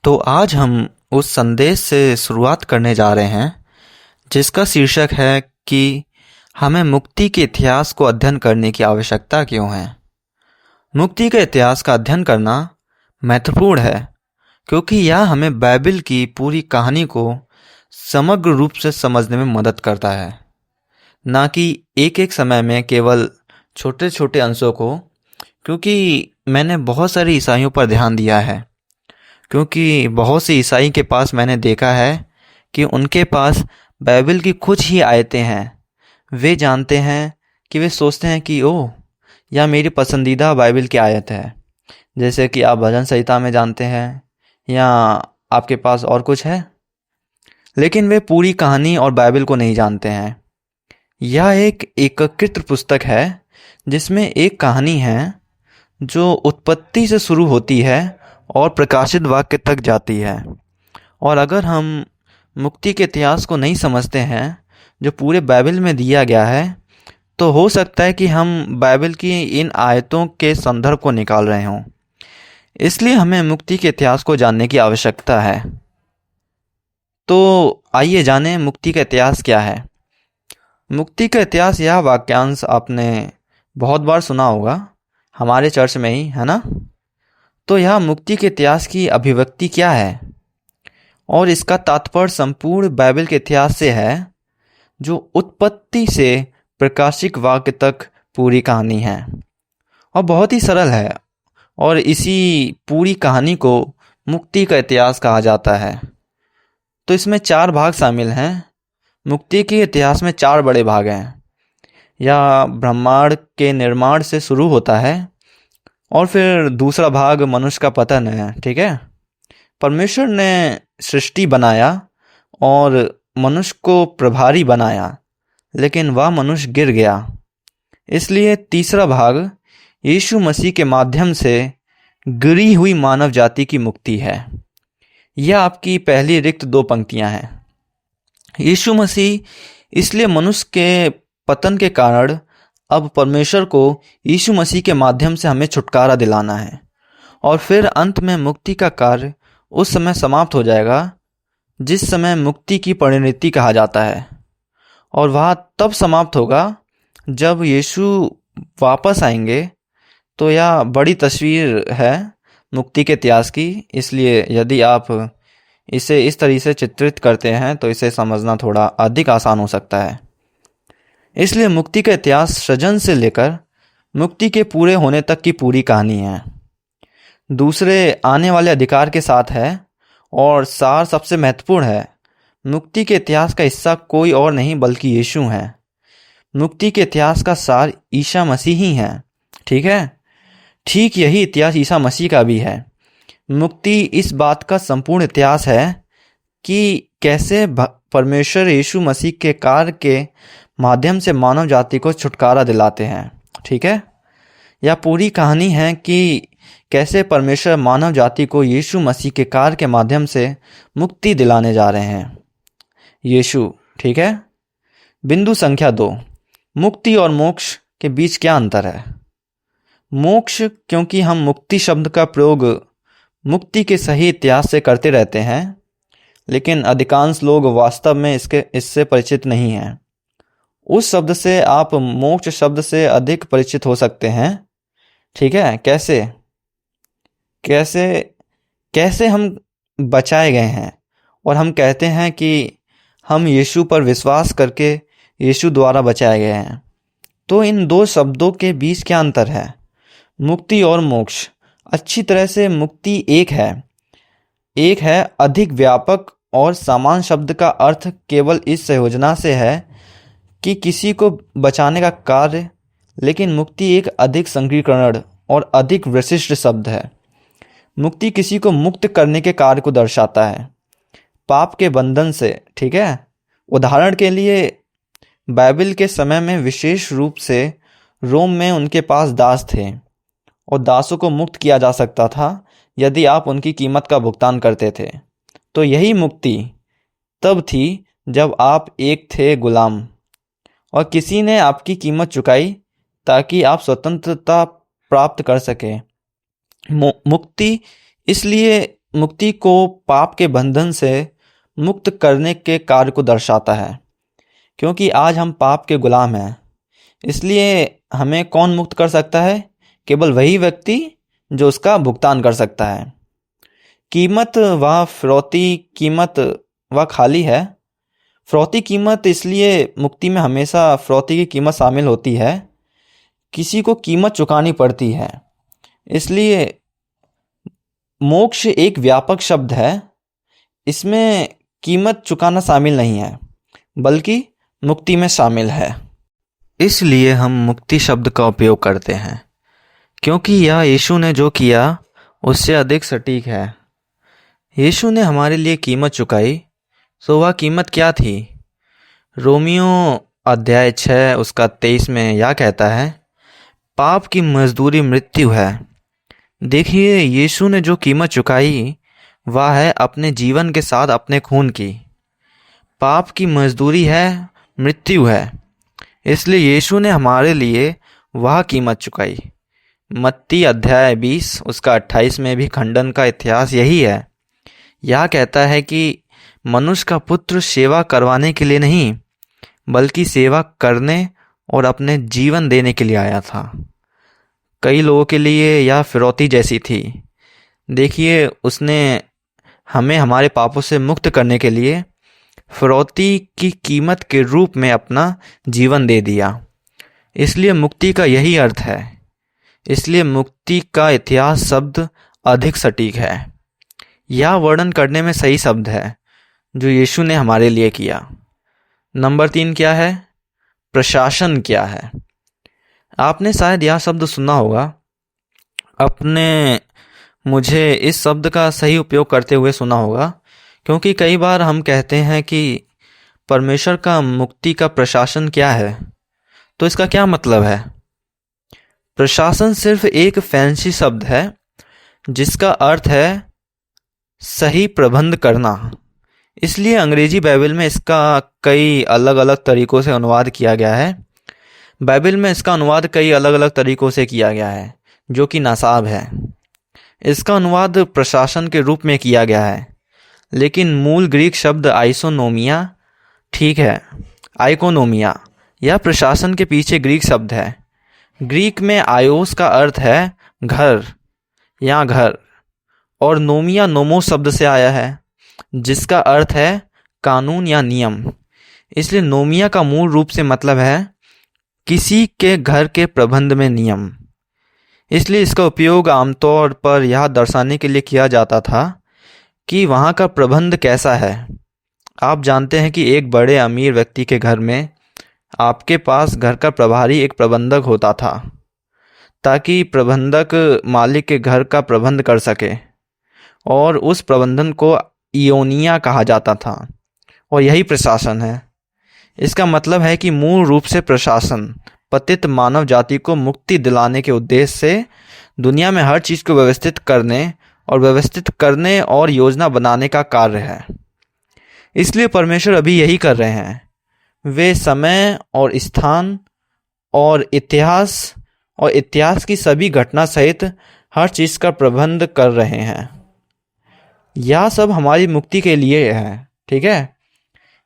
तो आज हम उस संदेश से शुरुआत करने जा रहे हैं जिसका शीर्षक है कि हमें मुक्ति के इतिहास को अध्ययन करने की आवश्यकता क्यों है। मुक्ति के इतिहास का अध्ययन करना महत्वपूर्ण है क्योंकि यह हमें बाइबल की पूरी कहानी को समग्र रूप से समझने में मदद करता है, ना कि एक एक समय में केवल छोटे छोटे अंशों को। क्योंकि मैंने बहुत सारे ईसाइयों पर ध्यान दिया है, क्योंकि बहुत से ईसाई के पास मैंने देखा है कि उनके पास बाइबल की कुछ ही आयतें हैं। वे जानते हैं कि वे सोचते हैं कि ओह, यह मेरी पसंदीदा बाइबल की आयत है, जैसे कि आप भजन संहिता में जानते हैं या आपके पास और कुछ है, लेकिन वे पूरी कहानी और बाइबल को नहीं जानते हैं। यह एक एकीकृत पुस्तक है जिसमें एक कहानी है जो उत्पत्ति से शुरू होती है और प्रकाशित वाक्य तक जाती है। और अगर हम मुक्ति के इतिहास को नहीं समझते हैं जो पूरे बाइबल में दिया गया है, तो हो सकता है कि हम बाइबल की इन आयतों के संदर्भ को निकाल रहे हों। इसलिए हमें मुक्ति के इतिहास को जानने की आवश्यकता है। तो आइए जानें मुक्ति का इतिहास क्या है। मुक्ति का इतिहास, यह वाक्यांश आपने बहुत बार सुना होगा, हमारे चर्च में ही, है ना। तो यह मुक्ति के इतिहास की अभिव्यक्ति क्या है, और इसका तात्पर्य संपूर्ण बाइबल के इतिहास से है जो उत्पत्ति से प्रकाशिक वाक्य तक पूरी कहानी है, और बहुत ही सरल है। और इसी पूरी कहानी को मुक्ति का इतिहास कहा जाता है। तो इसमें 4 भाग शामिल हैं। मुक्ति के इतिहास में 4 बड़े भाग हैं। यह ब्रह्मांड के निर्माण से शुरू होता है, और फिर दूसरा भाग मनुष्य का पतन है। ठीक है, परमेश्वर ने सृष्टि बनाया और मनुष्य को प्रभारी बनाया, लेकिन वह मनुष्य गिर गया। इसलिए तीसरा भाग यीशु मसीह के माध्यम से गिरी हुई मानव जाति की मुक्ति है। यह आपकी पहली रिक्त 2 पंक्तियां हैं। यीशु मसीह, इसलिए मनुष्य के पतन के कारण अब परमेश्वर को यीशु मसीह के माध्यम से हमें छुटकारा दिलाना है। और फिर अंत में मुक्ति का कार्य उस समय समाप्त हो जाएगा जिस समय मुक्ति की परिणति कहा जाता है, और वह तब समाप्त होगा जब यीशु वापस आएंगे। तो यह बड़ी तस्वीर है मुक्ति के इतिहास की। इसलिए यदि आप इसे इस तरीके से चित्रित करते हैं तो इसे समझना थोड़ा अधिक आसान हो सकता है। इसलिए मुक्ति का इतिहास सृजन से लेकर मुक्ति के पूरे होने तक की पूरी कहानी है। दूसरे आने वाले अधिकार के साथ है, और सार सबसे महत्वपूर्ण है। मुक्ति के इतिहास का हिस्सा कोई और नहीं बल्कि यीशु है। मुक्ति के इतिहास का सार ईसा मसीह ही है। ठीक है, ठीक यही इतिहास ईसा मसीह का भी है। मुक्ति इस बात का संपूर्ण इतिहास है कि कैसे परमेश्वर यीशु मसीह के कार्य के माध्यम से मानव जाति को छुटकारा दिलाते हैं। ठीक है, यह पूरी कहानी है कि कैसे परमेश्वर मानव जाति को यीशु मसीह के कार्य के माध्यम से मुक्ति दिलाने जा रहे हैं। यीशु, ठीक है। बिंदु संख्या 2, मुक्ति और मोक्ष के बीच क्या अंतर है। मोक्ष, क्योंकि हम मुक्ति शब्द का प्रयोग मुक्ति के सही इतिहास से करते रहते हैं, लेकिन अधिकांश लोग वास्तव में इससे परिचित नहीं हैं। उस शब्द से आप मोक्ष शब्द से अधिक परिचित हो सकते हैं। ठीक है, कैसे हम बचाए गए हैं, और हम कहते हैं कि हम यीशु पर विश्वास करके यीशु द्वारा बचाए गए हैं। तो इन 2 शब्दों के बीच क्या अंतर है। मुक्ति और मोक्ष, अच्छी तरह से मुक्ति एक है अधिक व्यापक, और समान शब्द का अर्थ केवल इस संयोजना से है कि किसी को बचाने का कार्य, लेकिन मुक्ति एक अधिक संकीर्ण और अधिक विशिष्ट शब्द है। मुक्ति किसी को मुक्त करने के कार्य को दर्शाता है, पाप के बंधन से। ठीक है, उदाहरण के लिए बाइबल के समय में विशेष रूप से रोम में उनके पास दास थे, और दासों को मुक्त किया जा सकता था यदि आप उनकी कीमत का भुगतान करते थे। तो यही मुक्ति तब थी जब आप एक थे गुलाम, और किसी ने आपकी कीमत चुकाई ताकि आप स्वतंत्रता प्राप्त कर सकें। मुक्ति इसलिए मुक्ति को पाप के बंधन से मुक्त करने के कार्य को दर्शाता है। क्योंकि आज हम पाप के गुलाम हैं, इसलिए हमें कौन मुक्त कर सकता है? केवल वही व्यक्ति जो उसका भुगतान कर सकता है। कीमत व फिरौती कीमत वह खाली है। फिरौती कीमत इसलिए मुक्ति में हमेशा फिरौती की कीमत शामिल होती है। किसी को कीमत चुकानी पड़ती है। इसलिए मोक्ष एक व्यापक शब्द है। इसमें कीमत चुकाना शामिल नहीं है, बल्कि मुक्ति में शामिल है। इसलिए हम मुक्ति शब्द का उपयोग करते हैं, क्योंकि यह यीशु ने जो किया उससे अधिक सटीक है। यीशु ने हमारे लिए कीमत चुकाई, तो वह कीमत क्या थी? रोमियो अध्याय 6 उसका 23 में यह कहता है, पाप की मजदूरी मृत्यु है। देखिए, यीशु ने जो कीमत चुकाई वह है अपने जीवन के साथ अपने खून की। पाप की मजदूरी है मृत्यु है, इसलिए यीशु ने हमारे लिए वह कीमत चुकाई। मत्ती अध्याय 20 उसका 28 में भी खंडन का इतिहास यही है। यह कहता है कि मनुष्य का पुत्र सेवा करवाने के लिए नहीं, बल्कि सेवा करने और अपने जीवन देने के लिए आया था। कई लोगों के लिए यह फिरौती जैसी थी। देखिए, उसने हमें हमारे पापों से मुक्त करने के लिए फिरौती की कीमत के रूप में अपना जीवन दे दिया। इसलिए मुक्ति का यही अर्थ है। इसलिए मुक्ति का इतिहास शब्द अधिक सटीक है। यह वर्णन करने में सही शब्द है जो यीशु ने हमारे लिए किया। नंबर 3 क्या है? प्रशासन क्या है? आपने शायद यह शब्द सुना होगा। मुझे इस शब्द का सही उपयोग करते हुए सुना होगा, क्योंकि कई बार हम कहते हैं कि परमेश्वर का मुक्ति का प्रशासन क्या है। तो इसका क्या मतलब है? प्रशासन सिर्फ एक फैंसी शब्द है जिसका अर्थ है सही प्रबंध करना। इसलिए अंग्रेजी बाइबल में इसका कई अलग अलग तरीकों से अनुवाद किया गया है। बाइबल में इसका अनुवाद कई अलग अलग तरीकों से किया गया है, जो कि नासाब है। इसका अनुवाद प्रशासन के रूप में किया गया है, लेकिन मूल ग्रीक शब्द आइसोनोमिया, ठीक है, आइकोनोमिया, यह प्रशासन के पीछे ग्रीक शब्द है। ग्रीक में आयोस का अर्थ है घर या घर, और नोमिया नोमोस शब्द से आया है, जिसका अर्थ है कानून या नियम। इसलिए नोमिया का मूल रूप से मतलब है किसी के घर के प्रबंध में नियम। इसलिए इसका उपयोग आमतौर पर यह दर्शाने के लिए किया जाता था कि वहाँ का प्रबंध कैसा है। आप जानते हैं कि एक बड़े अमीर व्यक्ति के घर में आपके पास घर का प्रभारी एक प्रबंधक होता था, ताकि प्रबंधक मालिक के घर का प्रबंध कर सके, और उस प्रबंधन को इयोनिया कहा जाता था, और यही प्रशासन है। इसका मतलब है कि मूल रूप से प्रशासन पतित मानव जाति को मुक्ति दिलाने के उद्देश्य से दुनिया में हर चीज़ को व्यवस्थित करने और योजना बनाने का कार्य है। इसलिए परमेश्वर अभी यही कर रहे हैं। वे समय और स्थान और इतिहास की सभी घटना सहित हर चीज़ का प्रबंध कर रहे हैं। यह सब हमारी मुक्ति के लिए है, ठीक है।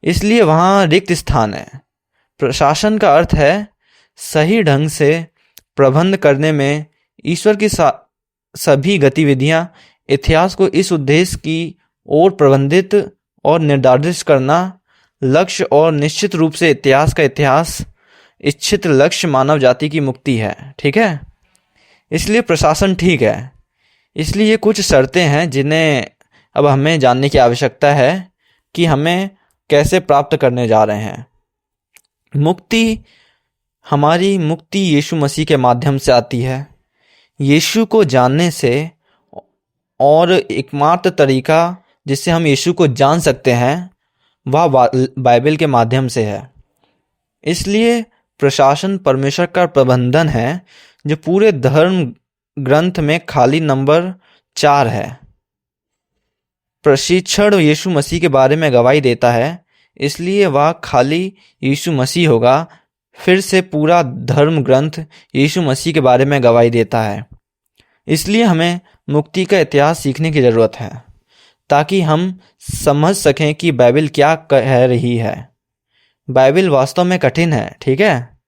इसलिए वहाँ रिक्त स्थान है। प्रशासन का अर्थ है सही ढंग से प्रबंध करने में ईश्वर की सभी गतिविधियाँ इतिहास को इस उद्देश्य की ओर प्रबंधित और निर्धारित करना। लक्ष्य और निश्चित रूप से इतिहास इच्छित लक्ष्य मानव जाति की मुक्ति है, ठीक है। इसलिए प्रशासन ठीक है। इसलिए कुछ शर्तें हैं जिन्हें अब हमें जानने की आवश्यकता है कि हमें कैसे प्राप्त करने जा रहे हैं। हमारी मुक्ति यीशु मसीह के माध्यम से आती है। यीशु को जानने से, और एकमात्र तरीका जिससे हम यीशु को जान सकते हैं वह बाइबल के माध्यम से है। इसलिए प्रशासन परमेश्वर का प्रबंधन है जो पूरे धर्म ग्रंथ में खाली नंबर 4 है। प्रशिक्षण यीशु मसीह के बारे में गवाही देता है, इसलिए वह खाली यीशु मसीह होगा। फिर से पूरा धर्म ग्रंथ यीशु मसीह के बारे में गवाही देता है। इसलिए हमें मुक्ति का इतिहास सीखने की ज़रूरत है। ताकि हम समझ सकें कि बाइबल क्या कह रही है। बाइबल वास्तव में कठिन है, ठीक है,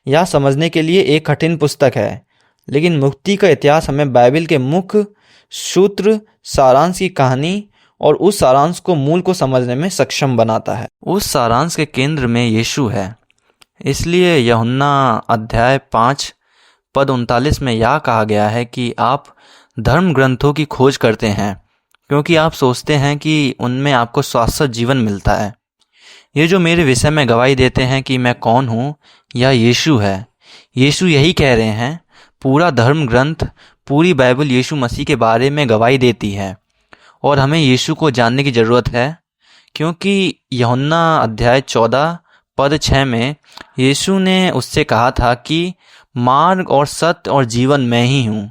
यह समझने के लिए एक कठिन पुस्तक है, लेकिन मुक्ति का इतिहास हमें बाइबल के मुख्य सूत्र, सारांश की कहानी और उस सारांश को मूल को समझने में सक्षम बनाता है। उस सारांश के केंद्र में यीशु है। इसलिए यूहन्ना अध्याय 5 पद 39 में यह कहा गया है कि आप धर्म ग्रंथों की खोज करते हैं क्योंकि आप सोचते हैं कि उनमें आपको शाश्वत जीवन मिलता है। ये जो मेरे विषय में गवाही देते हैं कि मैं कौन हूँ, यह यीशु है। यीशु यही कह रहे हैं। पूरा धर्म ग्रंथ, पूरी बाइबल यीशु मसीह के बारे में गवाही देती है और हमें यीशु को जानने की ज़रूरत है, क्योंकि यूहन्ना अध्याय 14 पद 6 में यीशु ने उससे कहा था कि मार्ग और सत्य और जीवन मैं ही हूँ,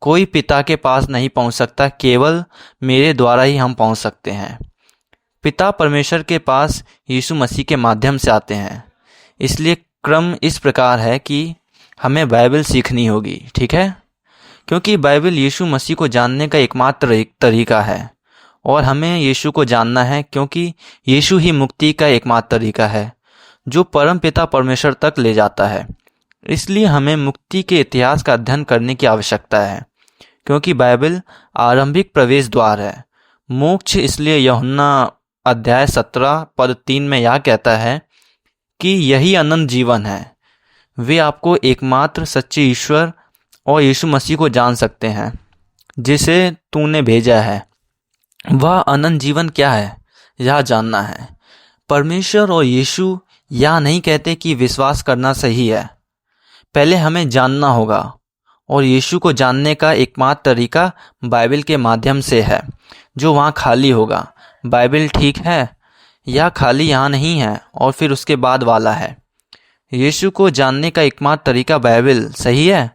कोई पिता के पास नहीं पहुँच सकता, केवल मेरे द्वारा ही हम पहुँच सकते हैं। पिता परमेश्वर के पास यीशु मसीह के माध्यम से आते हैं। इसलिए क्रम इस प्रकार है कि हमें बाइबल सीखनी होगी, ठीक है, क्योंकि बाइबल यीशु मसीह को जानने का एकमात्र एक तरीका है और हमें यीशु को जानना है क्योंकि यीशु ही मुक्ति का एकमात्र तरीका है जो परम पिता परमेश्वर तक ले जाता है। इसलिए हमें मुक्ति के इतिहास का अध्ययन करने की आवश्यकता है क्योंकि बाइबल आरंभिक प्रवेश द्वार है। मोक्ष इसलिए यूहन्ना अध्याय 17 पद 3 में यह कहता है कि यही अनंत जीवन है, वे आपको एकमात्र सच्चे ईश्वर और यीशु मसीह को जान सकते हैं जिसे तूने भेजा है। वह अनंत जीवन क्या है, यह जानना है। परमेश्वर और यीशु यह नहीं कहते कि विश्वास करना सही है, पहले हमें जानना होगा और यीशु को जानने का एकमात्र तरीका बाइबल के माध्यम से है जो वहाँ खाली होगा। बाइबल ठीक है, यह खाली यहाँ नहीं है और फिर उसके बाद वाला है। यीशु को जानने का एकमात्र तरीका बाइबल सही है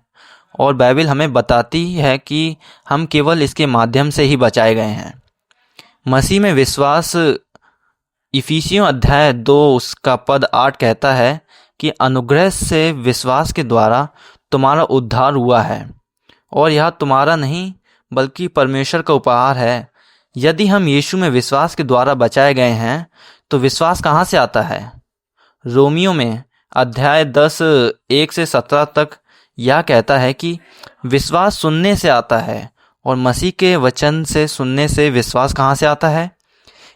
और बाइबल हमें बताती है कि हम केवल इसके माध्यम से ही बचाए गए हैं। मसीह में विश्वास, इफिसियों अध्याय 2 उसका पद 8 कहता है कि अनुग्रह से विश्वास के द्वारा तुम्हारा उद्धार हुआ है और यह तुम्हारा नहीं बल्कि परमेश्वर का उपहार है। यदि हम यीशु में विश्वास के द्वारा बचाए गए हैं तो विश्वास कहाँ से आता है? रोमियो में अध्याय 10 1 से 17 तक यह कहता है कि विश्वास सुनने से आता है और मसीह के वचन से सुनने से विश्वास कहाँ से आता है।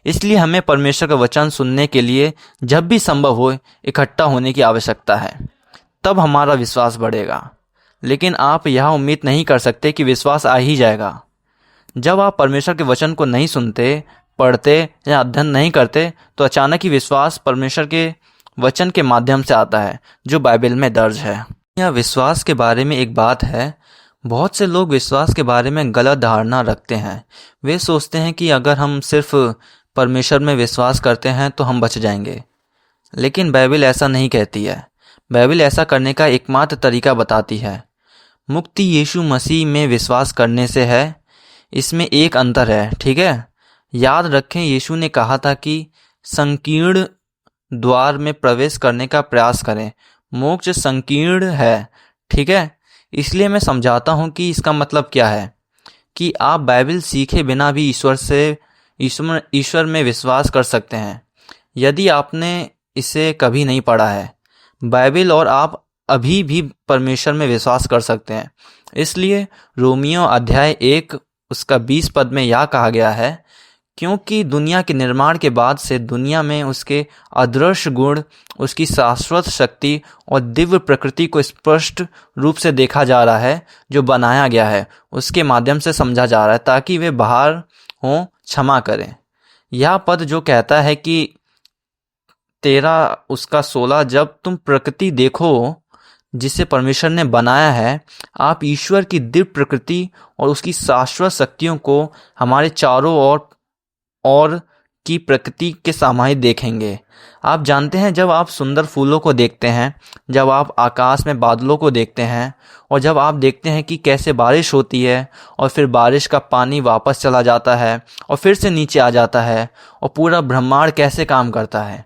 इसलिए हमें परमेश्वर का वचन सुनने के लिए जब भी संभव हो इकट्ठा होने की आवश्यकता है, तब हमारा विश्वास बढ़ेगा। लेकिन आप यह उम्मीद नहीं कर सकते कि विश्वास आ ही जाएगा। जब आप परमेश्वर के वचन को नहीं सुनते, पढ़ते या अध्ययन नहीं करते तो अचानक ही विश्वास परमेश्वर के वचन के माध्यम से आता है जो बाइबल में दर्ज है। यह विश्वास के बारे में एक बात है, बहुत से लोग विश्वास के बारे में गलत धारणा रखते हैं। वे सोचते हैं कि अगर हम सिर्फ परमेश्वर में विश्वास करते हैं तो हम बच जाएंगे, लेकिन बाइबल ऐसा नहीं कहती है। बाइबल ऐसा करने का एकमात्र तरीका बताती है। मुक्ति यीशु मसीह में विश्वास करने से है। इसमें एक अंतर है, ठीक है। याद रखें, यीशु ने कहा था कि संकीर्ण द्वार में प्रवेश करने का प्रयास करें। मोक्ष संकीर्ण है, ठीक है। इसलिए मैं समझाता हूँ कि इसका मतलब क्या है कि आप बाइबल सीखे बिना भी ईश्वर में विश्वास कर सकते हैं यदि आपने इसे कभी नहीं पढ़ा है बाइबल, और आप अभी भी परमेश्वर में विश्वास कर सकते हैं। इसलिए रोमियो अध्याय 1 उसका 20 पद में यह कहा गया है, क्योंकि दुनिया के निर्माण के बाद से दुनिया में उसके अदृश्य गुण, उसकी शाश्वत शक्ति और दिव्य प्रकृति को स्पष्ट रूप से देखा जा रहा है, जो बनाया गया है उसके माध्यम से समझा जा रहा है ताकि वे बाहर हों, क्षमा करें। यह पद जो कहता है कि 13 उसका 16, जब तुम प्रकृति देखो जिसे परमेश्वर ने बनाया है, आप ईश्वर की दिव्य प्रकृति और उसकी शाश्वत शक्तियों को हमारे चारों ओर की प्रकृति के समाहित देखेंगे। आप जानते हैं, जब आप सुंदर फूलों को देखते हैं, जब आप आकाश में बादलों को देखते हैं और जब आप देखते हैं कि कैसे बारिश होती है और फिर बारिश का पानी वापस चला जाता है और फिर से नीचे आ जाता है और पूरा ब्रह्मांड कैसे काम करता है,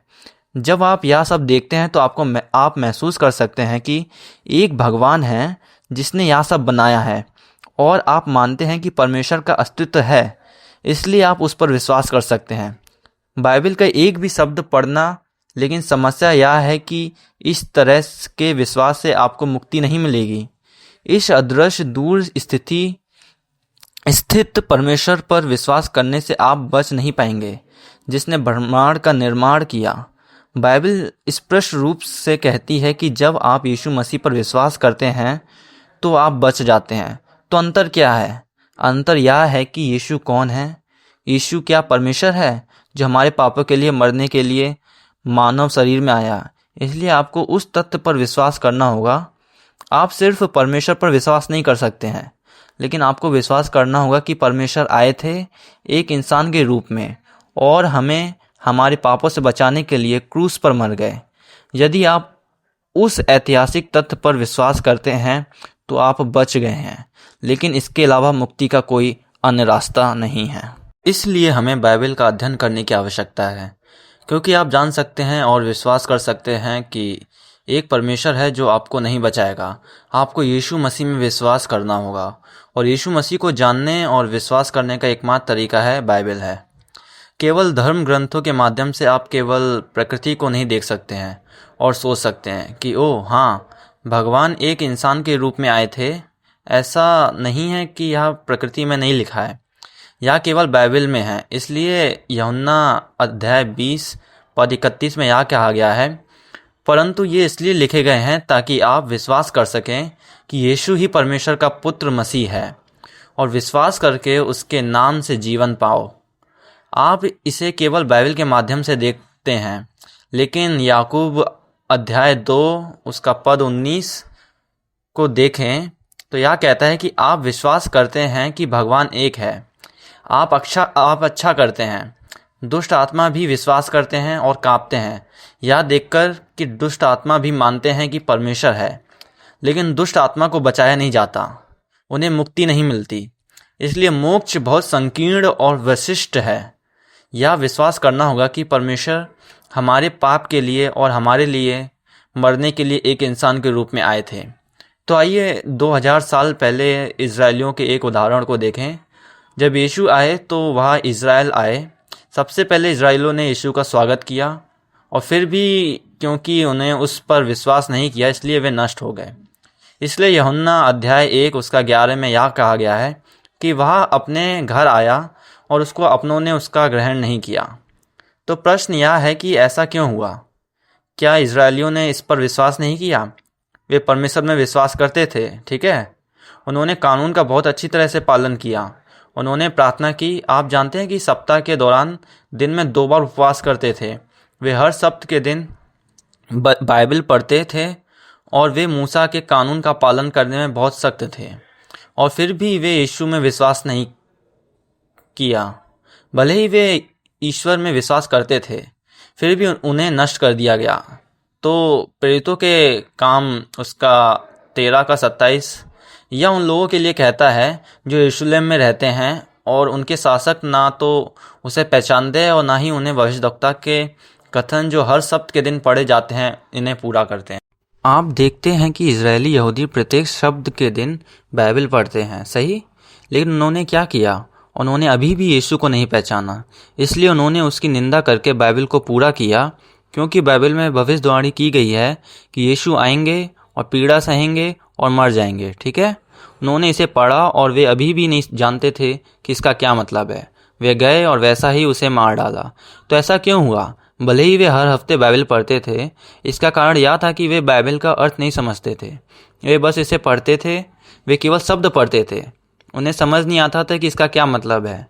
जब आप यह सब देखते हैं तो आप महसूस कर सकते हैं कि एक भगवान है जिसने यह सब बनाया है और आप मानते हैं कि परमेश्वर का अस्तित्व है। इसलिए आप उस पर विश्वास कर सकते हैं। बाइबल का एक भी शब्द पढ़ना, लेकिन समस्या यह है कि इस तरह के विश्वास से आपको मुक्ति नहीं मिलेगी। इस अदृश्य दूर स्थित परमेश्वर पर विश्वास करने से आप बच नहीं पाएंगे, जिसने ब्रह्मांड का निर्माण किया। बाइबल स्पष्ट रूप से कहती है कि जब आप यीशु मसीह पर विश्वास करते हैं तो आप बच जाते हैं। तो अंतर क्या है? अंतर यह है कि यीशु कौन है। यीशु क्या परमेश्वर है जो हमारे पापों के लिए मरने के लिए मानव शरीर में आया। इसलिए आपको उस तथ्य पर विश्वास करना होगा। आप सिर्फ परमेश्वर पर विश्वास नहीं कर सकते हैं, लेकिन आपको विश्वास करना होगा कि परमेश्वर आए थे एक इंसान के रूप में और हमें हमारे पापों से बचाने के लिए क्रूस पर मर गए। यदि आप उस ऐतिहासिक तथ्य पर विश्वास करते हैं तो आप बच गए हैं, लेकिन इसके अलावा मुक्ति का कोई अन्य रास्ता नहीं है। इसलिए हमें बाइबल का अध्ययन करने की आवश्यकता है, क्योंकि आप जान सकते हैं और विश्वास कर सकते हैं कि एक परमेश्वर है जो आपको नहीं बचाएगा। आपको यीशु मसीह में विश्वास करना होगा, और यीशु मसीह को जानने और विश्वास करने का एकमात्र तरीका है बाइबल है। केवल धर्म ग्रंथों के माध्यम से आप केवल प्रकृति को नहीं देख सकते हैं और सोच सकते हैं कि ओह हाँ, भगवान एक इंसान के रूप में आए थे। ऐसा नहीं है कि यह प्रकृति में नहीं लिखा है, यह केवल बाइबल में है। इसलिए यूहन्ना अध्याय 20 पद 31 में यह कहा गया है, परंतु ये इसलिए लिखे गए हैं ताकि आप विश्वास कर सकें कि यीशु ही परमेश्वर का पुत्र मसीह है, और विश्वास करके उसके नाम से जीवन पाओ। आप इसे केवल बाइबल के माध्यम से देखते हैं, लेकिन याकूब अध्याय 2 उसका पद 19 को देखें तो यह कहता है कि आप विश्वास करते हैं कि भगवान एक है। आप अच्छा करते हैं। दुष्ट आत्मा भी विश्वास करते हैं और कांपते हैं, यह देखकर कि दुष्ट आत्मा भी मानते हैं कि परमेश्वर है, लेकिन दुष्ट आत्मा को बचाया नहीं जाता, उन्हें मुक्ति नहीं मिलती। इसलिए मोक्ष बहुत संकीर्ण और विशिष्ट है। यह विश्वास करना होगा कि परमेश्वर हमारे पाप के लिए और हमारे लिए मरने के लिए एक इंसान के रूप में आए थे। तो आइए 2000 साल पहले इजरायलियों के एक उदाहरण को देखें। जब यीशु आए तो वह इजराइल आए। सबसे पहले इजराइलियों ने यीशु का स्वागत किया, और फिर भी क्योंकि उन्हें उस पर विश्वास नहीं किया इसलिए वे नष्ट हो गए। इसलिए यूहन्ना अध्याय 1 उसका 11 में यह कहा गया है कि वह अपने घर आया और उसको अपनों ने उसका ग्रहण नहीं किया। तो प्रश्न यह है कि ऐसा क्यों हुआ? क्या इजरायलियों ने इस पर विश्वास नहीं किया? वे परमेश्वर में विश्वास करते थे, ठीक है। उन्होंने कानून का बहुत अच्छी तरह से पालन किया। उन्होंने प्रार्थना की। आप जानते हैं कि सप्ताह के दौरान दिन में 2 बार उपवास करते थे। वे हर सप्ताह के दिन बाइबल पढ़ते थे, और वे मूसा के कानून का पालन करने में बहुत सख्त थे। और फिर भी वे यीशु में विश्वास नहीं किया। भले ही वे ईश्वर में विश्वास करते थे, फिर भी उन्हें नष्ट कर दिया गया। तो प्रेरितों के काम उसका 13 का 27 यह उन लोगों के लिए कहता है जो यरूशलेम में रहते हैं, और उनके शासक ना तो उसे पहचानते और ना ही उन्हें भविष्यद्वक्ता के कथन जो हर सप्ताह के दिन पढ़े जाते हैं इन्हें पूरा करते हैं। आप देखते हैं कि इजरायली यहूदी प्रत्येक शब्द के दिन बाइबल पढ़ते हैं, सही। लेकिन उन्होंने क्या किया? उन्होंने अभी भी यीशु को नहीं पहचाना। इसलिए उन्होंने उसकी निंदा करके बाइबल को पूरा किया, क्योंकि बाइबल में भविष्यवाणी की गई है कि यीशु आएंगे और पीड़ा सहेंगे और मर जाएंगे, ठीक है। उन्होंने इसे पढ़ा और वे अभी भी नहीं जानते थे कि इसका क्या मतलब है। वे गए और वैसा ही उसे मार डाला। तो ऐसा क्यों हुआ? भले ही वे हर हफ्ते बाइबल पढ़ते थे, इसका कारण यह था कि वे बाइबल का अर्थ नहीं समझते थे। वे बस इसे पढ़ते थे, वे केवल शब्द पढ़ते थे, उन्हें समझ नहीं आता था कि इसका क्या मतलब है।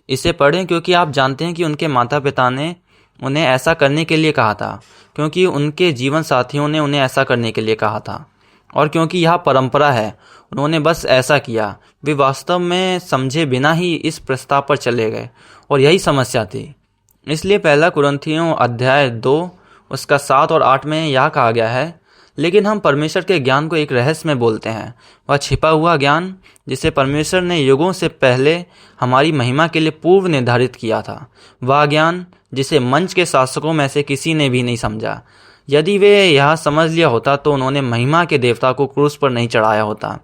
इसे पढ़ें क्योंकि आप जानते हैं कि उनके माता पिता ने उन्हें ऐसा करने के लिए कहा था, क्योंकि उनके जीवन साथियों ने उन्हें ऐसा करने के लिए कहा था, और क्योंकि यह परंपरा है उन्होंने बस ऐसा किया। वे वास्तव में समझे बिना ही इस प्रस्ताव पर चले गए, और यही समस्या थी। इसलिए 1 कुरिन्थियों अध्याय 2 उसका 7 और 8 में यह कहा गया है, लेकिन हम परमेश्वर के ज्ञान को एक रहस्य में बोलते हैं, वह छिपा हुआ ज्ञान जिसे परमेश्वर ने युगों से पहले हमारी महिमा के लिए पूर्व निर्धारित किया था, वह ज्ञान जिसे मंच के शासकों में से किसी ने भी नहीं समझा। यदि वे यह समझ लिया होता तो उन्होंने महिमा के देवता को क्रूस पर नहीं चढ़ाया होता।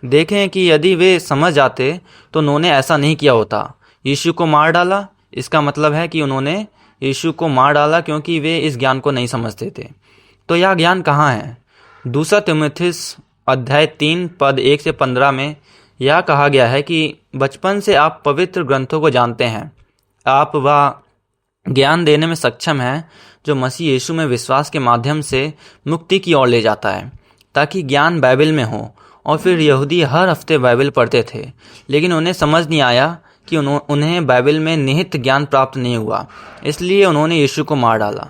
देखें कि यदि वे समझ जाते तो उन्होंने ऐसा नहीं किया होता। यीशु को मार डाला, इसका मतलब है कि उन्होंने यीशु को मार डाला क्योंकि वे इस ज्ञान को नहीं समझते थे। तो यह ज्ञान कहाँ है? दूसरा तीमुथियुस अध्याय 3 पद 1 से 15 में यह कहा गया है कि बचपन से आप पवित्र ग्रंथों को जानते हैं, आप वह ज्ञान देने में सक्षम हैं जो मसीह यीशु में विश्वास के माध्यम से मुक्ति की ओर ले जाता है, ताकि ज्ञान बाइबल में हो। और फिर यहूदी हर हफ्ते बाइबल पढ़ते थे, लेकिन उन्हें समझ नहीं आया कि उन्हें बाइबल में निहित ज्ञान प्राप्त नहीं हुआ, इसलिए उन्होंने यीशु को मार डाला।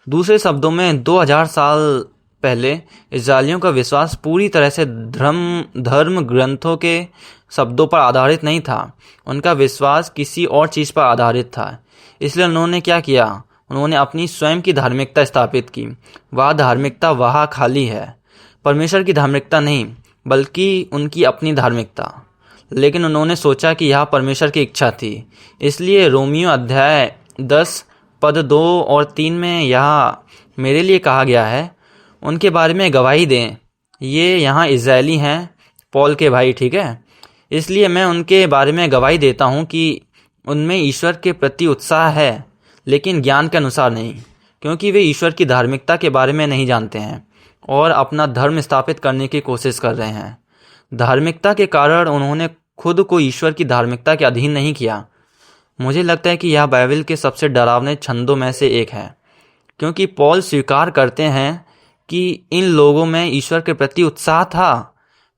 दूसरे शब्दों में 2000 साल पहले इस्राएलियों का विश्वास पूरी तरह से धर्म ग्रंथों के शब्दों पर आधारित नहीं था, उनका विश्वास किसी और चीज़ पर आधारित था। इसलिए उन्होंने क्या किया? उन्होंने अपनी स्वयं की धार्मिकता स्थापित की। वह धार्मिकता वहाँ खाली है, परमेश्वर की धार्मिकता नहीं, बल्कि उनकी अपनी धार्मिकता। लेकिन उन्होंने सोचा कि यह परमेश्वर की इच्छा थी। इसलिए रोमियो अध्याय 10 पद 2 और 3 में यह मेरे लिए कहा गया है, उनके बारे में गवाही दें। ये यहाँ इज़राइली हैं, पौल के भाई, ठीक है। इसलिए मैं उनके बारे में गवाही देता हूँ कि उनमें ईश्वर के प्रति उत्साह है, लेकिन ज्ञान के अनुसार नहीं, क्योंकि वे ईश्वर की धार्मिकता के बारे में नहीं जानते हैं और अपना धर्म स्थापित करने की कोशिश कर रहे हैं। धार्मिकता के कारण उन्होंने खुद को ईश्वर की धार्मिकता के अधीन नहीं किया। मुझे लगता है कि यह बाइबल के सबसे डरावने छंदों में से एक है, क्योंकि पौल स्वीकार करते हैं कि इन लोगों में ईश्वर के प्रति उत्साह था।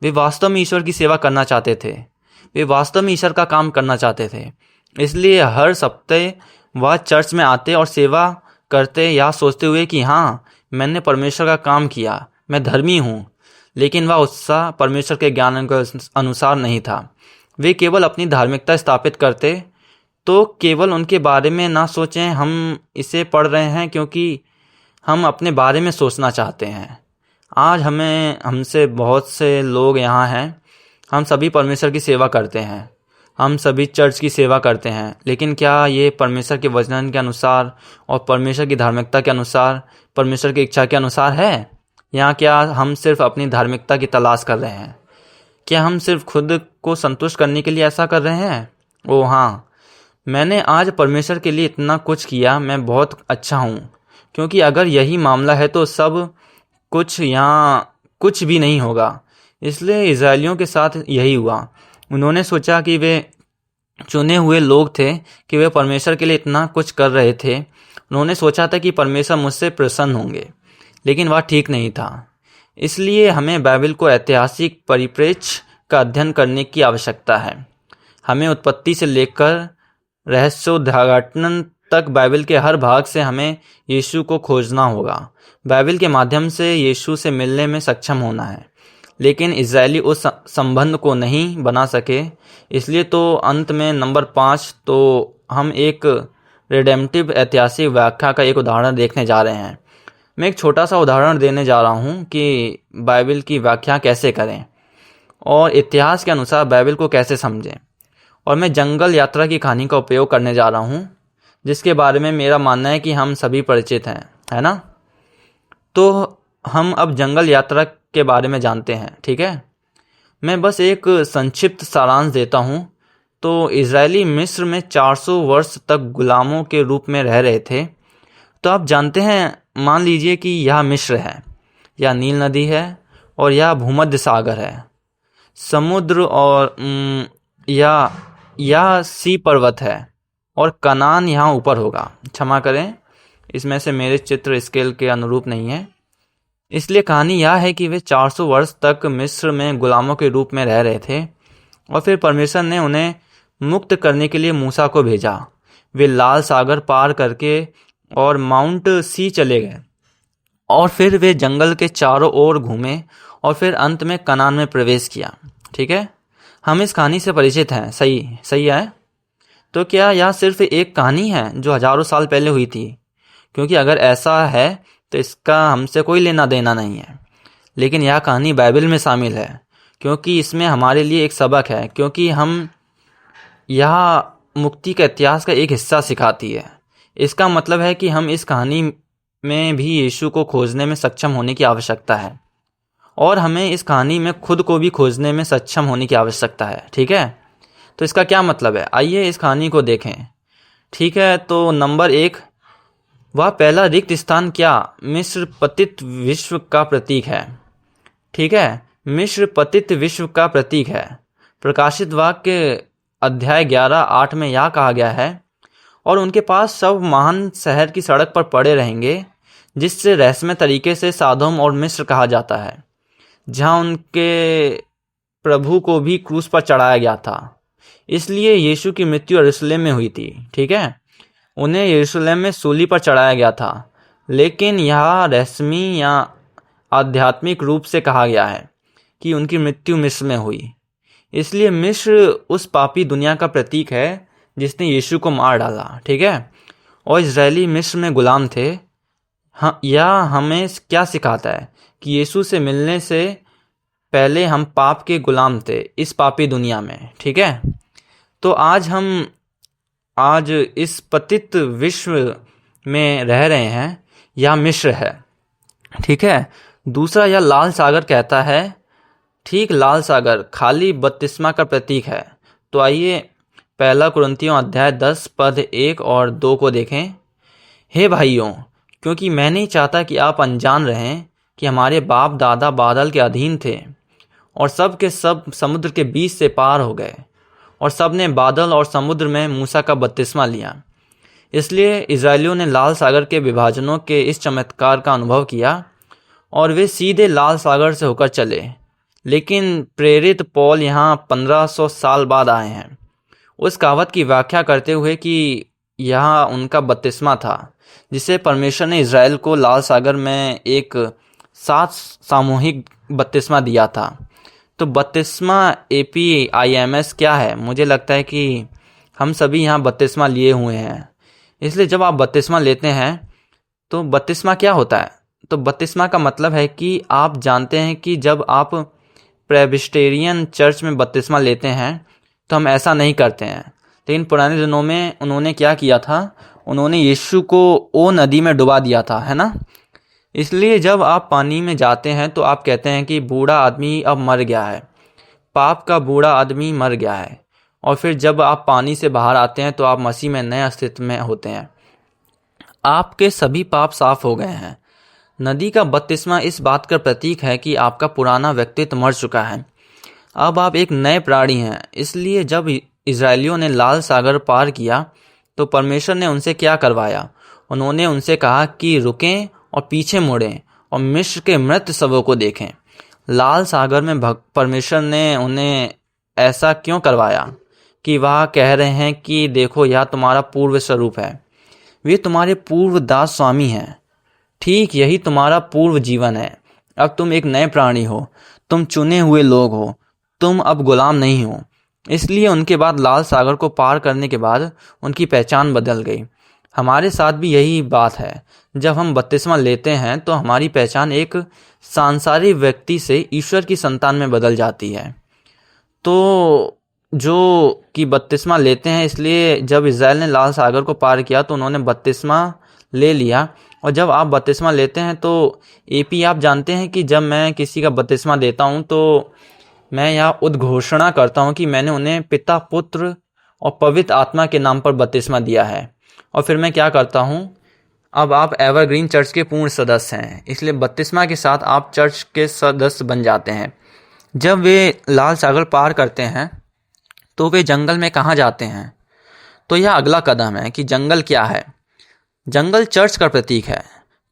वे वास्तव में ईश्वर की सेवा करना चाहते थे, वे वास्तव में ईश्वर का काम करना चाहते थे। इसलिए हर सप्ताह वह चर्च में आते और सेवा करते, यह सोचते हुए कि हाँ, मैंने परमेश्वर का काम किया, मैं धर्मी हूँ। लेकिन वह उत्साह परमेश्वर के ज्ञान के अनुसार नहीं था। वे केवल अपनी धार्मिकता स्थापित करते। तो केवल उनके बारे में ना सोचें, हम इसे पढ़ रहे हैं क्योंकि हम अपने बारे में सोचना चाहते हैं। आज हमसे बहुत से लोग यहाँ हैं, हम सभी परमेश्वर की सेवा करते हैं, हम सभी चर्च की सेवा करते हैं, लेकिन क्या ये परमेश्वर के वचन के अनुसार और परमेश्वर की धार्मिकता के अनुसार, परमेश्वर की इच्छा के अनुसार है? या क्या हम सिर्फ अपनी धार्मिकता की तलाश कर रहे हैं? क्या हम सिर्फ खुद को संतुष्ट करने के लिए ऐसा कर रहे हैं? ओह हाँ, मैंने आज परमेश्वर के लिए इतना कुछ किया, मैं बहुत अच्छा हूँ। क्योंकि अगर यही मामला है तो सब कुछ यहाँ कुछ भी नहीं होगा। इसलिए इज़राइलियों के साथ यही हुआ। उन्होंने सोचा कि वे चुने हुए लोग थे, कि वे परमेश्वर के लिए इतना कुछ कर रहे थे। उन्होंने सोचा था कि परमेश्वर मुझसे प्रसन्न होंगे, लेकिन वह ठीक नहीं था। इसलिए हमें बाइबल को ऐतिहासिक परिप्रेक्ष्य का अध्ययन करने की आवश्यकता है। हमें उत्पत्ति से लेकर रहस्योद्घाटन तक बाइबल के हर भाग से हमें यीशु को खोजना होगा। बाइबल के माध्यम से यीशु से मिलने में सक्षम होना है। लेकिन इज़राइली उस संबंध को नहीं बना सके। इसलिए तो अंत में नंबर 5, तो हम एक रिडेम्पटिव ऐतिहासिक व्याख्या का एक उदाहरण देखने जा रहे हैं। मैं एक छोटा सा उदाहरण देने जा रहा हूँ कि बाइबल की व्याख्या कैसे करें और इतिहास के अनुसार बाइबल को कैसे समझें। और मैं जंगल यात्रा की कहानी का उपयोग करने जा रहा हूँ, जिसके बारे में मेरा मानना है कि हम सभी परिचित हैं, है ना? तो हम अब जंगल यात्रा के बारे में जानते हैं, ठीक है। मैं बस एक संक्षिप्त सारांश देता हूँ। तो इज़राइली मिस्र में 400 वर्ष तक गुलामों के रूप में रह रहे थे। तो आप जानते हैं, मान लीजिए कि यह मिस्र है, यह नील नदी है और यह भूमध्य सागर है, समुद्र, और यह सी पर्वत है और कनान यहाँ ऊपर होगा। क्षमा करें, इसमें से मेरे चित्र स्केल के अनुरूप नहीं है। इसलिए कहानी यह है कि वे 400 वर्ष तक मिस्र में गुलामों के रूप में रह रहे थे और फिर परमेश्वर ने उन्हें मुक्त करने के लिए मूसा को भेजा। वे लाल सागर पार करके और माउंट सी चले गए और फिर वे जंगल के चारों ओर घूमे और फिर अंत में कनान में प्रवेश किया, ठीक है। हम इस कहानी से परिचित हैं, सही है। तो क्या यह सिर्फ एक कहानी है जो हजारों साल पहले हुई थी? क्योंकि अगर ऐसा है तो इसका हमसे कोई लेना देना नहीं है। लेकिन यह कहानी बाइबल में शामिल है, क्योंकि इसमें हमारे लिए एक सबक है, क्योंकि हम यह मुक्ति का इतिहास का एक हिस्सा सिखाती है। इसका मतलब है कि हम इस कहानी में भी यीशु को खोजने में सक्षम होने की आवश्यकता है और हमें इस कहानी में खुद को भी खोजने में सक्षम होने की आवश्यकता है, ठीक है। तो इसका क्या मतलब है, आइए इस कहानी को देखें। ठीक है, तो नंबर 1, वह पहला रिक्त स्थान क्या मिस्र पतित विश्व का प्रतीक है। ठीक है, मिस्र पतित विश्व का प्रतीक है। प्रकाशित वाक्य अध्याय 11:8 में यह कहा गया है, और उनके पास सब महान शहर की सड़क पर पड़े रहेंगे, जिससे रहस्यमय तरीके से सादोम और मिस्र कहा जाता है, जहां उनके प्रभु को भी क्रूस पर चढ़ाया गया था। इसलिए यीशु की मृत्यु यरूशलेम में हुई थी। ठीक है, उन्हें यरूशलेम में सूली पर चढ़ाया गया था, लेकिन यह रहस्यमय या आध्यात्मिक रूप से कहा गया है कि उनकी मृत्यु मिस्र में हुई। इसलिए मिस्र उस पापी दुनिया का प्रतीक है जिसने यीशु को मार डाला। ठीक है, और इजरायली मिस्र में गुलाम थे। यह हमें क्या सिखाता है कि यीशु से मिलने से पहले हम पाप के गुलाम थे इस पापी दुनिया में। ठीक है, तो आज इस पतित विश्व में रह रहे हैं, यह मिस्र है। ठीक है, दूसरा, यह लाल सागर कहता है। ठीक, लाल सागर खाली बपतिस्मा का प्रतीक है। तो आइए पहला कुरिन्थियों अध्याय 10 पद 1 और 2 को देखें। हे भाइयों, क्योंकि मैं नहीं चाहता कि आप अनजान रहें कि हमारे बाप दादा बादल के अधीन थे और सब के सब समुद्र के बीच से पार हो गए, और सब ने बादल और समुद्र में मूसा का बपतिस्मा लिया। इसलिए इजरायलियों ने लाल सागर के विभाजनों के इस चमत्कार का अनुभव किया और वे सीधे लाल सागर से होकर चले। लेकिन प्रेरित पौल यहाँ 1500 साल बाद आए हैं, उस कहावत की व्याख्या करते हुए कि यह उनका बपतिस्मा था जिसे परमेश्वर ने इजराइल को लाल सागर में एक साथ सामूहिक बपतिस्मा दिया था। तो बपतिस्मा APIMS क्या है? मुझे लगता है कि हम सभी यहाँ बपतिस्मा लिए हुए हैं। इसलिए जब आप बपतिस्मा लेते हैं तो बपतिस्मा क्या होता है? तो बपतिस्मा का मतलब है कि आप जानते हैं कि जब आप प्रेबिस्टेरियन चर्च में बपतिस्मा लेते हैं तो हम ऐसा नहीं करते हैं, लेकिन पुराने दिनों में उन्होंने क्या किया था, उन्होंने यीशु को ओ नदी में डुबा दिया था, है ना। इसलिए जब आप पानी में जाते हैं तो आप कहते हैं कि बूढ़ा आदमी अब मर गया है, पाप का बूढ़ा आदमी मर गया है। और फिर जब आप पानी से बाहर आते हैं तो आप मसीह में नए अस्तित्व में होते हैं, आपके सभी पाप साफ हो गए हैं। नदी का बपतिस्मा इस बात का प्रतीक है कि आपका पुराना व्यक्तित्व मर चुका है, अब आप एक नए प्राणी हैं। इसलिए जब इजरायलियों ने लाल सागर पार किया तो परमेश्वर ने उनसे क्या करवाया? उन्होंने उनसे कहा कि रुकें और पीछे मुड़ें और मिस्र के मृत शवों को देखें। लाल सागर में परमेश्वर ने उन्हें ऐसा क्यों करवाया कि वह कह रहे हैं कि देखो यह तुम्हारा पूर्व स्वरूप है, वे तुम्हारे पूर्व दास स्वामी हैं। ठीक यही तुम्हारा पूर्व जीवन है। अब तुम एक नए प्राणी हो, तुम चुने हुए लोग हो, तुम अब गुलाम नहीं हो। इसलिए उनके बाद लाल सागर को पार करने के बाद उनकी पहचान बदल गई। हमारे साथ भी यही बात है। जब हम बपतिस्मा लेते हैं तो हमारी पहचान एक सांसारिक व्यक्ति से ईश्वर की संतान में बदल जाती है। तो जो कि बपतिस्मा लेते हैं, इसलिए जब इज़राइल ने लाल सागर को पार किया तो उन्होंने बपतिस्मा ले लिया। और जब आप बपतिस्मा लेते हैं तो AP आप जानते हैं कि जब मैं किसी का बपतिस्मा देता हूं तो मैं यह उद्घोषणा करता हूं कि मैंने उन्हें पिता, पुत्र और पवित्र आत्मा के नाम पर बपतिस्मा दिया है। और फिर मैं क्या करता हूं, अब आप एवरग्रीन चर्च के पूर्ण सदस्य हैं, इसलिए बपतिस्मा के साथ आप चर्च के सदस्य बन जाते हैं। जब वे लाल सागर पार करते हैं तो वे जंगल में कहाँ जाते हैं? तो यह अगला कदम है कि जंगल क्या है। जंगल चर्च का प्रतीक है।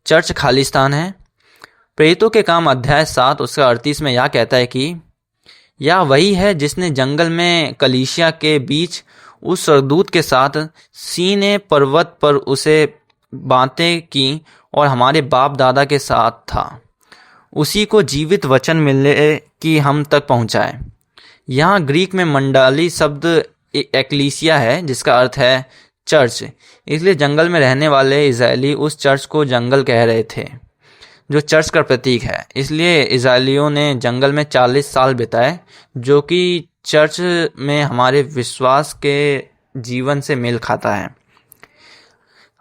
चर्च खालिस्तान है। प्रेरितों के काम अध्याय 7 उसका 38 में यह कहता है कि यह वही है जिसने जंगल में कलीसिया के बीच उस स्वर्गदूत के साथ सीने पर्वत पर उसे बातें की और हमारे बाप दादा के साथ था, उसी को जीवित वचन मिले कि हम तक पहुंचाए। यहाँ ग्रीक में मंडाली शब्द एक्लीसिया है जिसका अर्थ है चर्च। इसलिए जंगल में रहने वाले इजरायली उस चर्च को जंगल कह रहे थे जो चर्च का प्रतीक है। इसलिए इजरायलियों ने जंगल में 40 साल बिताए, जो कि चर्च में हमारे विश्वास के जीवन से मेल खाता है।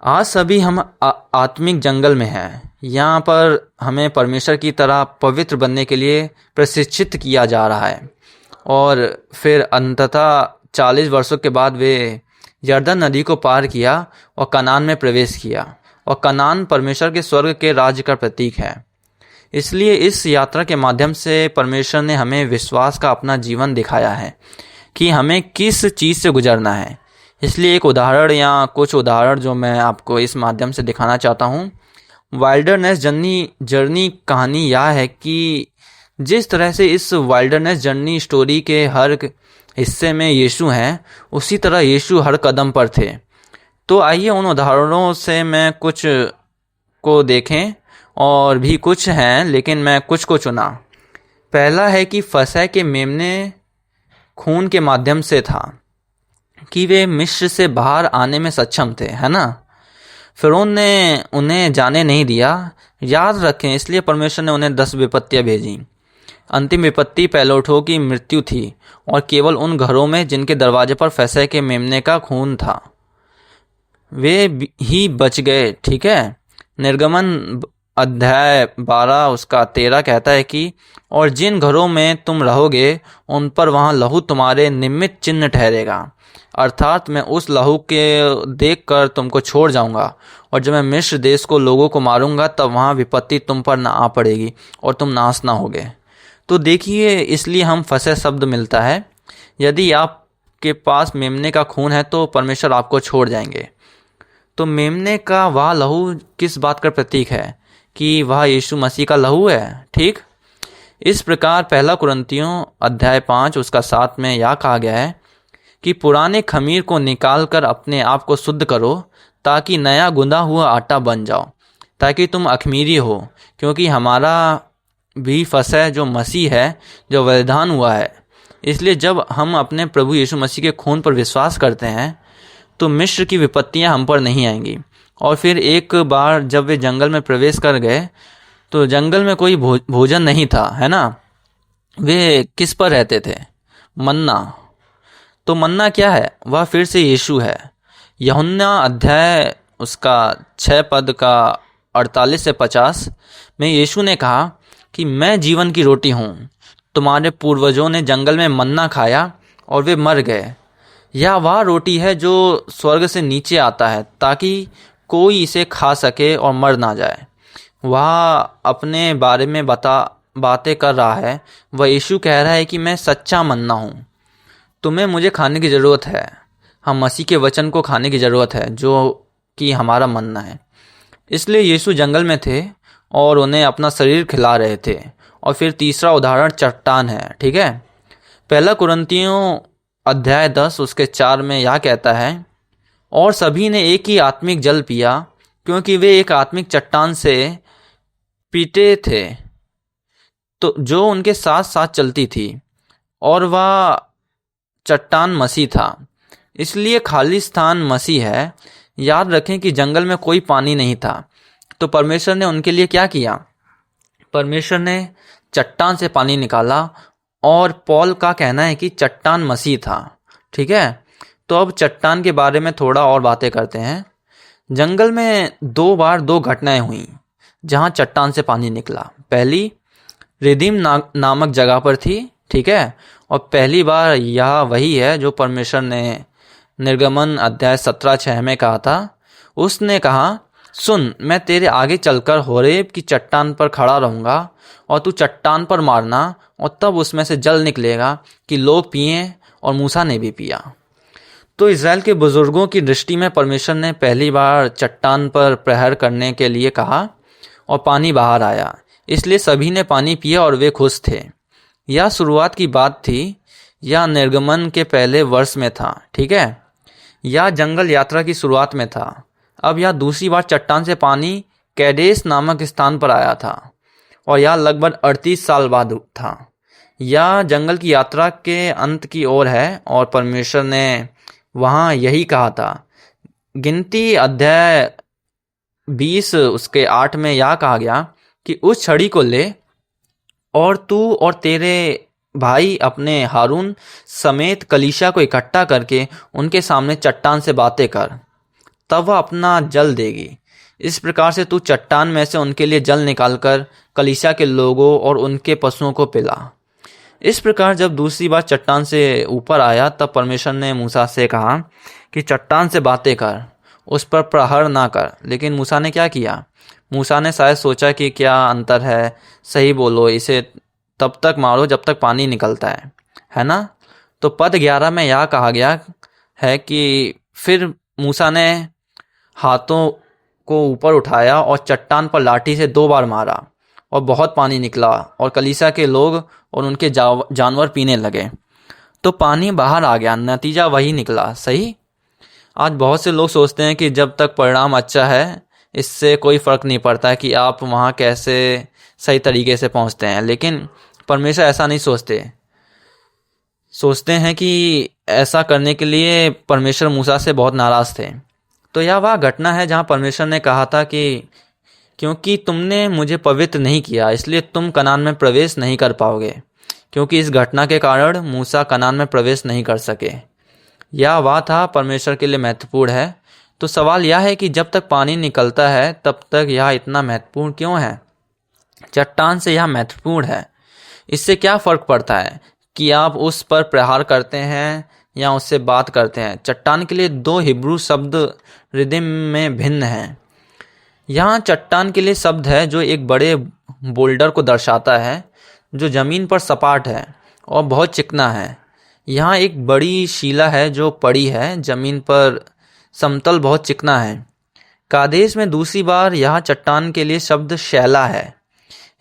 आज सभी हम आत्मिक जंगल में हैं। यहाँ पर हमें परमेश्वर की तरह पवित्र बनने के लिए प्रशिक्षित किया जा रहा है और फिर अंततः 40 वर्षों के बाद वे यरदन नदी को पार किया और कनान में प्रवेश किया। और कनान परमेश्वर के स्वर्ग के राज्य का प्रतीक है। इसलिए इस यात्रा के माध्यम से परमेश्वर ने हमें विश्वास का अपना जीवन दिखाया है कि हमें किस चीज़ से गुजरना है। इसलिए एक उदाहरण या कुछ उदाहरण जो मैं आपको इस माध्यम से दिखाना चाहता हूँ। वाइल्डरनेस जर्नी कहानी यह है कि जिस तरह से इस वाइल्डरनेस जर्नी स्टोरी के हर हिस्से में यीशु हैं, उसी तरह यीशु हर कदम पर थे। तो आइए उन उदाहरणों से मैं कुछ को देखें, और भी कुछ हैं लेकिन मैं कुछ को चुना। पहला है कि फसह के मेमने खून के माध्यम से था कि वे मिस्र से बाहर आने में सक्षम थे, है ना। फिरौन ने उन्हें जाने नहीं दिया। याद रखें, इसलिए परमेश्वर ने उन्हें 10 विपत्तियां भेजी। अंतिम विपत्ति पहलौठों की मृत्यु थी, और केवल उन घरों में जिनके दरवाजे पर फसह के मेमने का खून था वे ही बच गए। ठीक है। निर्गमन अध्याय 12 उसका 13 कहता है कि और जिन घरों में तुम रहोगे उन पर वहाँ लहू तुम्हारे निमित्त चिन्ह ठहरेगा, अर्थात मैं उस लहू के देखकर तुमको छोड़ जाऊंगा, और जब मैं मिस्र देश को लोगों को मारूंगा तब वहाँ विपत्ति तुम पर न आ पड़ेगी और तुम नाश ना होगे। तो देखिए, इसलिए हम फसह शब्द मिलता है। यदि आपके पास मेमने का खून है तो परमेश्वर आपको छोड़ जाएंगे। तो मेमने का वह लहू किस बात का प्रतीक है? कि वह यीशु मसीह का लहू है। ठीक। इस प्रकार 1 कुरिन्थियों अध्याय 5 उसका 7 में यह कहा गया है कि पुराने खमीर को निकाल कर अपने आप को शुद्ध करो, ताकि नया गुंदा हुआ आटा बन जाओ, ताकि तुम अखमीरी हो, क्योंकि हमारा भी फसह जो मसीह है, जो बलिदान हुआ है। इसलिए जब हम अपने प्रभु यीशु मसीह के खून पर विश्वास करते हैं तो मिस्र की विपत्तियां हम पर नहीं आएंगी। और फिर एक बार जब वे जंगल में प्रवेश कर गए तो जंगल में कोई भोजन नहीं था, है ना। वे किस पर रहते थे? मन्ना। तो मन्ना क्या है? वह फिर से यीशु है। यूहन्ना अध्याय उसका 6 पद का 48 से 50 में यीशु ने कहा कि मैं जीवन की रोटी हूँ। तुम्हारे पूर्वजों ने जंगल में मन्ना खाया और वे मर गए। यह वह रोटी है जो स्वर्ग से नीचे आता है, ताकि कोई इसे खा सके और मर ना जाए। वह अपने बारे में बातें कर रहा है। वह यीशु कह रहा है कि मैं सच्चा मन्ना हूँ, तुम्हें मुझे खाने की ज़रूरत है। हम मसीह के वचन को खाने की ज़रूरत है, जो कि हमारा मन्ना है। इसलिए यीशु जंगल में थे और उन्हें अपना शरीर खिला रहे थे। और फिर तीसरा उदाहरण चट्टान है। ठीक है। 1 कुरिन्थियों अध्याय 10 उसके 4 में यह कहता है, और सभी ने एक ही आत्मिक जल पिया, क्योंकि वे एक आत्मिक चट्टान से पीटे थे, तो जो उनके साथ साथ चलती थी, और वह चट्टान मसीह था। इसलिए खाली स्थान मसीह है। याद रखें कि जंगल में कोई पानी नहीं था, तो परमेश्वर ने उनके लिए क्या किया? परमेश्वर ने चट्टान से पानी निकाला, और पौल का कहना है कि चट्टान मसीह था। ठीक है। तो अब चट्टान के बारे में थोड़ा और बातें करते हैं। जंगल में 2 बार 2 घटनाएं हुई जहां चट्टान से पानी निकला। पहली रिदीम नामक जगह पर थी। ठीक है। और पहली बार यह वही है जो परमेश्वर ने निर्गमन अध्याय 17:6 में कहा था। उसने कहा, सुन, मैं तेरे आगे चलकर होरेब की चट्टान पर खड़ा रहूंगा, और तू चट्टान पर मारना, और तब उसमें से जल निकलेगा कि लोग पिएं। और मूसा ने भी पिया। तो इज़राइल के बुजुर्गों की दृष्टि में परमेश्वर ने पहली बार चट्टान पर प्रहार करने के लिए कहा, और पानी बाहर आया। इसलिए सभी ने पानी पिया और वे खुश थे। यह शुरुआत की बात थी, यह निर्गमन के पहले वर्ष में था। ठीक है। यह जंगल यात्रा की शुरुआत में था। अब यह दूसरी बार चट्टान से पानी कैदेश नामक स्थान पर आया था, और यह लगभग 38 साल बाद था। यह जंगल की यात्रा के अंत की ओर है, और परमेश्वर ने वहाँ यही कहा था। गिनती अध्याय 20 उसके 8 में यह कहा गया कि उस छड़ी को ले, और तू और तेरे भाई अपने हारून समेत कलीसिया को इकट्ठा करके उनके सामने चट्टान से बातें कर, तब वह अपना जल देगी। इस प्रकार से तू चट्टान में से उनके लिए जल निकालकर कलीसिया के लोगों और उनके पशुओं को पिला। इस प्रकार जब दूसरी बार चट्टान से ऊपर आया तब परमेश्वर ने मूसा से कहा कि चट्टान से बातें कर, उस पर प्रहार ना कर। लेकिन मूसा ने क्या किया? मूसा ने शायद सोचा कि क्या अंतर है, सही बोलो, इसे तब तक मारो जब तक पानी निकलता है ना? तो पद 11 में यह कहा गया है कि फिर मूसा ने हाथों को ऊपर उठाया और चट्टान पर लाठी से 2 बार मारा और बहुत पानी निकला और कलीसिया के लोग और उनके जानवर पीने लगे। तो पानी बाहर आ गया, नतीजा वही निकला। सही। आज बहुत से लोग सोचते हैं कि जब तक परिणाम अच्छा है इससे कोई फर्क नहीं पड़ता कि आप वहाँ कैसे सही तरीके से पहुँचते हैं। लेकिन परमेश्वर ऐसा नहीं सोचते हैं कि ऐसा करने के लिए परमेश्वर मूसा से बहुत नाराज़ थे। तो यह वह घटना है जहाँ परमेश्वर ने कहा था कि क्योंकि तुमने मुझे पवित्र नहीं किया इसलिए तुम कनान में प्रवेश नहीं कर पाओगे। क्योंकि इस घटना के कारण मूसा कनान में प्रवेश नहीं कर सके। यह वह था परमेश्वर के लिए महत्वपूर्ण है। तो सवाल यह है कि जब तक पानी निकलता है तब तक यह इतना महत्वपूर्ण क्यों है? चट्टान से यह महत्वपूर्ण है। इससे क्या फ़र्क पड़ता है कि आप उस पर प्रहार करते हैं या उससे बात करते हैं? चट्टान के लिए 2 हिब्रू शब्द रिदम में भिन्न हैं। यहाँ चट्टान के लिए शब्द है जो एक बड़े बोल्डर को दर्शाता है जो ज़मीन पर सपाट है और बहुत चिकना है। यहाँ एक बड़ी शिला है जो पड़ी है ज़मीन पर समतल, बहुत चिकना है। कादेश में दूसरी बार यहाँ चट्टान के लिए शब्द शैला है।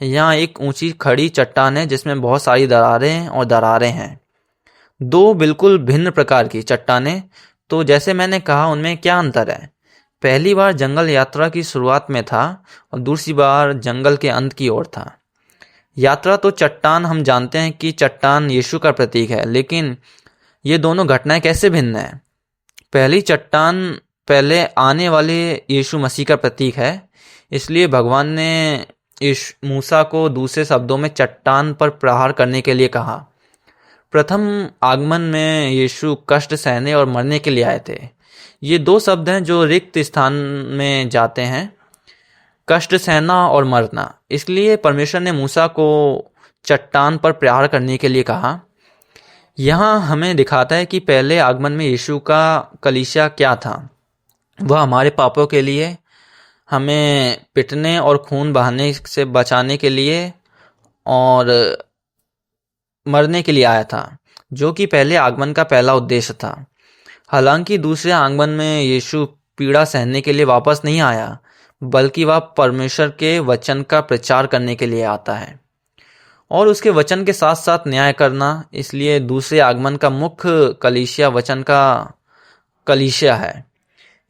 यहाँ एक ऊंची खड़ी चट्टान है जिसमें बहुत सारी दरारें हैं। 2 बिल्कुल भिन्न प्रकार की चट्टानें। तो जैसे मैंने कहा उनमें क्या अंतर है? पहली बार जंगल यात्रा की शुरुआत में था और दूसरी बार जंगल के अंत की ओर था। यात्रा तो चट्टान, हम जानते हैं कि चट्टान यीशु का प्रतीक है, लेकिन ये दोनों घटनाएं कैसे भिन्न हैं? पहली चट्टान पहले आने वाले यीशु मसीह का प्रतीक है, इसलिए भगवान ने मूसा को दूसरे शब्दों में चट्टान पर प्रहार करने के लिए कहा। प्रथम आगमन में यीशु कष्ट सहने और मरने के लिए आए थे। ये 2 शब्द हैं जो रिक्त स्थान में जाते हैं, कष्ट सहना और मरना। इसलिए परमेश्वर ने मूसा को चट्टान पर प्रहार करने के लिए कहा। यहाँ हमें दिखाता है कि पहले आगमन में यीशु का कलीसिया क्या था। वह हमारे पापों के लिए, हमें पिटने और खून बहाने से बचाने के लिए और मरने के लिए आया था, जो कि पहले आगमन का पहला उद्देश्य था। हालांकि दूसरे आगमन में यीशु पीड़ा सहने के लिए वापस नहीं आया, बल्कि वह परमेश्वर के वचन का प्रचार करने के लिए आता है और उसके वचन के साथ साथ न्याय करना। इसलिए दूसरे आगमन का मुख्य कलीसिया वचन का कलीसिया है।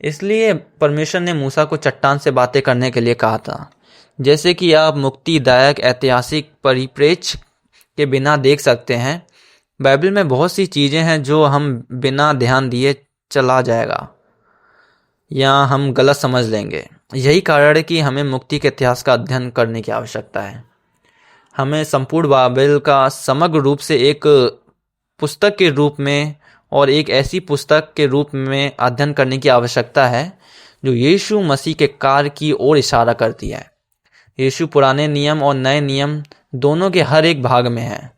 इसलिए परमेश्वर ने मूसा को चट्टान से बातें करने के लिए कहा था। जैसे कि आप मुक्तिदायक ऐतिहासिक परिप्रेक्ष्य के बिना देख सकते हैं, बाइबल में बहुत सी चीज़ें हैं जो हम बिना ध्यान दिए चला जाएगा या हम गलत समझ लेंगे। यही कारण है कि हमें मुक्ति के इतिहास का अध्ययन करने की आवश्यकता है। हमें संपूर्ण बाइबल का समग्र रूप से एक पुस्तक के रूप में और एक ऐसी पुस्तक के रूप में अध्ययन करने की आवश्यकता है जो यीशु मसीह के कार्य की ओर इशारा करती है। यीशु पुराने नियम और नए नियम दोनों के हर एक भाग में है।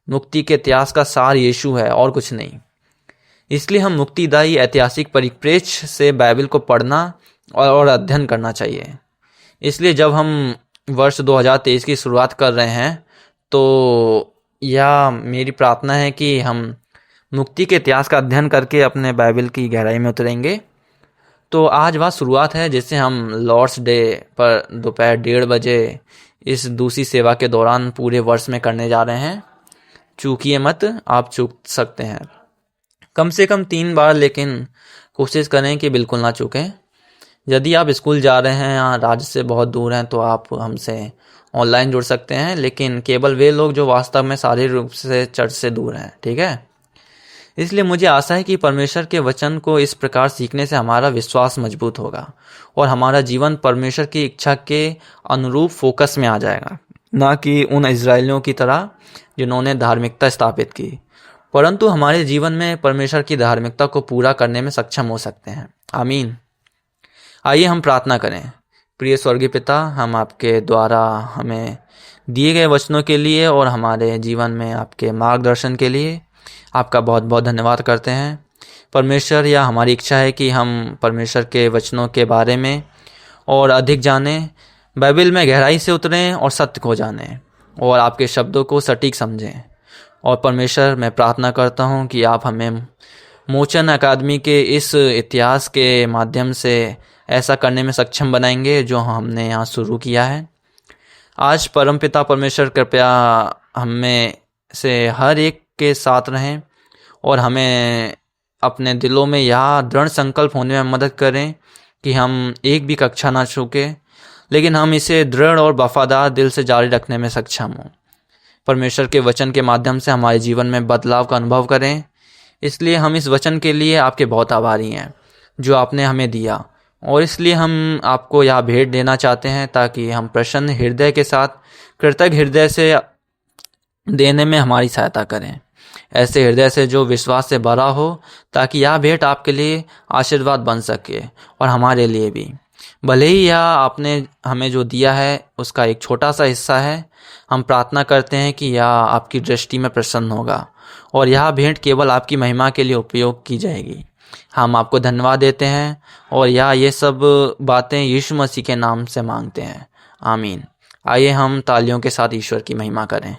मुक्ति के इतिहास का सार यीशु है और कुछ नहीं। इसलिए हम मुक्तिदायी ऐतिहासिक परिप्रेक्ष्य से बाइबल को पढ़ना और अध्ययन करना चाहिए। इसलिए जब हम वर्ष 2023 की शुरुआत कर रहे हैं तो यह मेरी प्रार्थना है कि हम मुक्ति के इतिहास का अध्ययन करके अपने बाइबल की गहराई में उतरेंगे। तो आज वह शुरुआत है जिससे हम लॉर्ड्स डे पर दोपहर 1:30 बजे इस दूसरी सेवा के दौरान पूरे वर्ष में करने जा रहे हैं। चूकिए मत, आप चूक सकते हैं कम से कम 3 बार, लेकिन कोशिश करें कि बिल्कुल ना चूकें। यदि आप स्कूल जा रहे हैं या राज्य से बहुत दूर हैं तो आप हमसे ऑनलाइन जुड़ सकते हैं, लेकिन केवल वे लोग जो वास्तव में शारीरिक रूप से चर्च से दूर हैं, ठीक है। इसलिए मुझे आशा है कि परमेश्वर के वचन को इस प्रकार सीखने से हमारा विश्वास मजबूत होगा और हमारा जीवन परमेश्वर की इच्छा के अनुरूप फोकस में आ जाएगा, ना कि उन इजरायलियों की तरह जिन्होंने धार्मिकता स्थापित की, परंतु हमारे जीवन में परमेश्वर की धार्मिकता को पूरा करने में सक्षम हो सकते हैं। आमीन। आइए हम प्रार्थना करें। प्रिय स्वर्गीय पिता, हम आपके द्वारा हमें दिए गए वचनों के लिए और हमारे जीवन में आपके मार्गदर्शन के लिए आपका बहुत बहुत धन्यवाद करते हैं परमेश्वर। यह हमारी इच्छा है कि हम परमेश्वर के वचनों के बारे में और अधिक जानें, बाइबल में गहराई से उतरें और सत्य को जानें और आपके शब्दों को सटीक समझें। और परमेश्वर, मैं प्रार्थना करता हूँ कि आप हमें मोचन अकादमी के इस इतिहास के माध्यम से ऐसा करने में सक्षम बनाएंगे जो हमने यहाँ शुरू किया है। आज परमपिता परमेश्वर कृपया हमें से हर एक के साथ रहें और हमें अपने दिलों में यह दृढ़ संकल्प होने में मदद करें कि हम एक भी कक्षा ना चूकें, लेकिन हम इसे दृढ़ और वफादार दिल से जारी रखने में सक्षम हों। परमेश्वर के वचन के माध्यम से हमारे जीवन में बदलाव का अनुभव करें। इसलिए हम इस वचन के लिए आपके बहुत आभारी हैं जो आपने हमें दिया, और इसलिए हम आपको यह भेंट देना चाहते हैं ताकि हम प्रसन्न हृदय के साथ कृतज्ञ हृदय से देने में हमारी सहायता करें, ऐसे हृदय से जो विश्वास से भरा हो, ताकि यह भेंट आपके लिए आशीर्वाद बन सके और हमारे लिए भी। भले ही यह आपने हमें जो दिया है उसका एक छोटा सा हिस्सा है, हम प्रार्थना करते हैं कि यह आपकी दृष्टि में प्रसन्न होगा और यह भेंट केवल आपकी महिमा के लिए उपयोग की जाएगी। हम आपको धन्यवाद देते हैं और ये सब बातें यीशु मसीह के नाम से मांगते हैं, आमीन। आइए हम तालियों के साथ ईश्वर की महिमा करें।